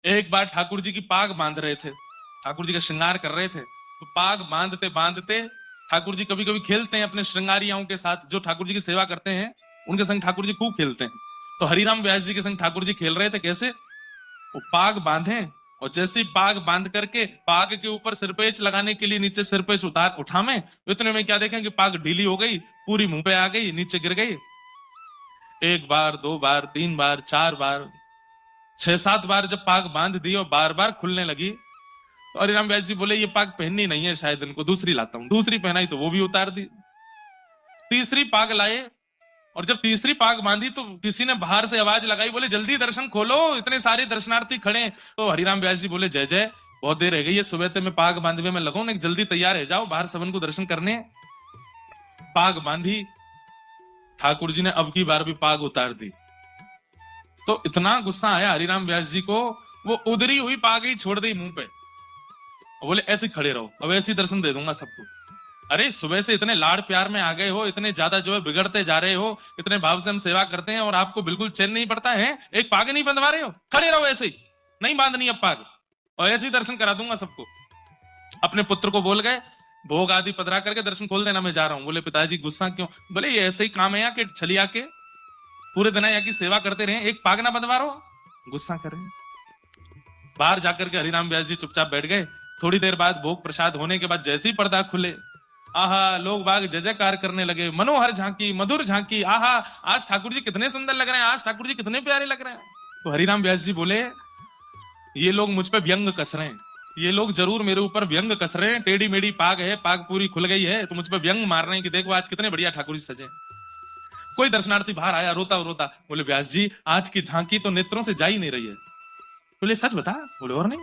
एक बार ठाकुर जी की पाग बांध रहे थे, ठाकुर जी का श्रृंगार कर रहे थे, तो पाग बांधते बांधते ठाकुर जी कभी कभी खेलते हैं अपने श्रृंगारियाओं के साथ, जो ठाकुर जी की सेवा करते हैं उनके संग ठाकुर जी खूब खेलते हैं। तो हरिराम व्यास जी के संग ठाकुर जी खेल रहे थे। कैसे? वो पाग बांधे और जैसे ही पाग बांध करके पाग के ऊपर सिरपेच लगाने के लिए नीचे सिरपेच उतार उठावे, इतने में क्या देखें कि पाग ढीली हो गई, पूरी मुंह पे आ गई, नीचे गिर गई। एक बार, दो बार, तीन बार, चार बार, छह सात बार जब पाग बांध दी और बार बार खुलने लगी, तो हरिराम व्यास जी बोले ये पाग पहननी नहीं है, शायद इनको दूसरी लाता हूं। दूसरी पहनाई तो वो भी उतार दी। तीसरी पाग लाए और जब तीसरी पाग बांधी तो किसी ने बाहर से आवाज लगाई, बोले जल्दी दर्शन खोलो, इतने सारे दर्शनार्थी खड़े। तो हरिराम व्यास जी बोले जय जय, बहुत देर रह गई है, सुबह से मैं पाग बांधवे में लगूं, जल्दी तैयार है, जाओ बाहर सबन को दर्शन करने। पाग बांधी, ठाकुर जी ने अब की बार भी पाग उतार दी। तो इतना गुस्सा आया हरिराम व्यास जी को, वो उधरी हुई पाग ही छोड़ दी मुंह पे, बोले ऐसे खड़े रहो, अब ऐसे दर्शन दे दूंगा सबको। अरे सुबह से इतने लाड़ प्यार में आ गए हो, इतने ज्यादा जो है बिगड़ते जा रहे हो, इतने भाव से हम सेवा करते हैं और आपको बिल्कुल चैन नहीं पड़ता है, एक पाग नहीं बंधवा रहे हो, खड़े रहो ऐसे ही, नहीं बांधनी अब पाग, और ऐसे ही दर्शन करा दूंगा सबको। अपने पुत्र को बोल गए, भोग आदि पधरा करके दर्शन खोल देना, मैं जा रहा हूं। बोले पिताजी गुस्सा क्यों? बोले ये ऐसे ही काम है यहाँ के, छलिया के पूरे दिन यहाँ की सेवा करते रहे, एक पाग ना बंधवा रहो, गुस्सा करें। बाहर जाकर के हरिराम व्यास जी चुपचाप बैठ गए। थोड़ी देर बाद भोग प्रसाद होने के बाद जैसे ही पर्दा खुले, आहा, लोग बाग जय जयकार करने लगे, मनोहर झांकी, मधुर झांकी, आहा, आज ठाकुर जी कितने सुंदर लग रहे हैं, आज ठाकुर जी कितने प्यारे लग रहे हैं। तो हरिराम व्यास जी बोले ये लोग मुझ पे व्यंग कस रहे हैं, ये लोग जरूर मेरे ऊपर व्यंग कस रहे हैं, टेढ़ी मेढ़ी पाग है, पाग पूरी खुल गई है, तो मुझ पे व्यंग मार रहे हैं कि देखो आज कितने बढ़िया ठाकुर जी सजे। कोई दर्शनार्थी बाहर आया रोता रोता, बोले व्यास जी आज की झांकी तो नेत्रों से जा ही नहीं रही है। बोले सच बता? बोले और नहीं।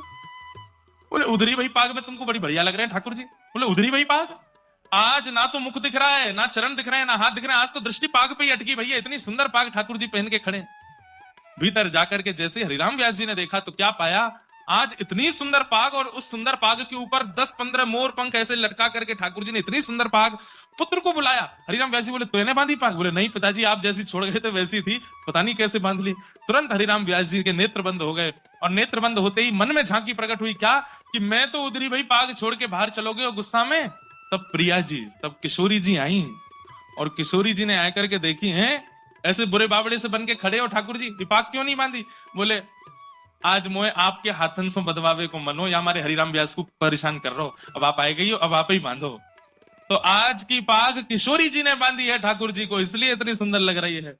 बोले उधरी वही पाग में तुमको बड़ी बढ़िया लग रहे हैं ठाकुर जी। बोले उधरी वही पाग, आज ना तो मुख दिख रहा है, ना चरण दिख रहे हैं, ना हाथ दिख रहे हैं, आज तो दृष्टि पाग पे ही अटकी भैया, इतनी सुंदर पाग ठाकुर जी पहन के खड़े। भीतर जाकर के जैसे हरिराम व्यास जी ने देखा तो क्या पाया, आज इतनी सुंदर पाग और उस सुंदर पाग के ऊपर 10-15 मोर पंख ऐसे लटका करके ठाकुर जी ने इतनी सुंदर पाग। पुत्र को बुलाया, हरिराम व्यास जी बोले तूने बांधी पाग? बोले नहीं पिताजी, आप जैसी छोड़ गए थे वैसी थी, पता नहीं कैसे बांध ली। तुरंत हरिराम व्यास जी के नेत्र बंद हो गए और नेत्र बंद होते ही मन में झांकी प्रकट हुई, क्या कि मैं तो उधरी भाई पाग छोड़ के बाहर चलोगे और गुस्सा में। तब प्रिया जी, तब किशोरी जी आई और किशोरी जी ने आकर के देखी है ऐसे बुरे बाबड़े से बन के खड़े हो ठाकुर जी, पाग क्यों नहीं बांधी? बोले आज मोए आपके हाथन से बदवावे को मनो, या हमारे हरिराम व्यास को परेशान कर रहे हो, अब आप आए गई हो, अब आप ही बांधो। तो आज की पाग किशोरी जी ने बांधी है ठाकुर जी को, इसलिए इतनी सुंदर लग रही है।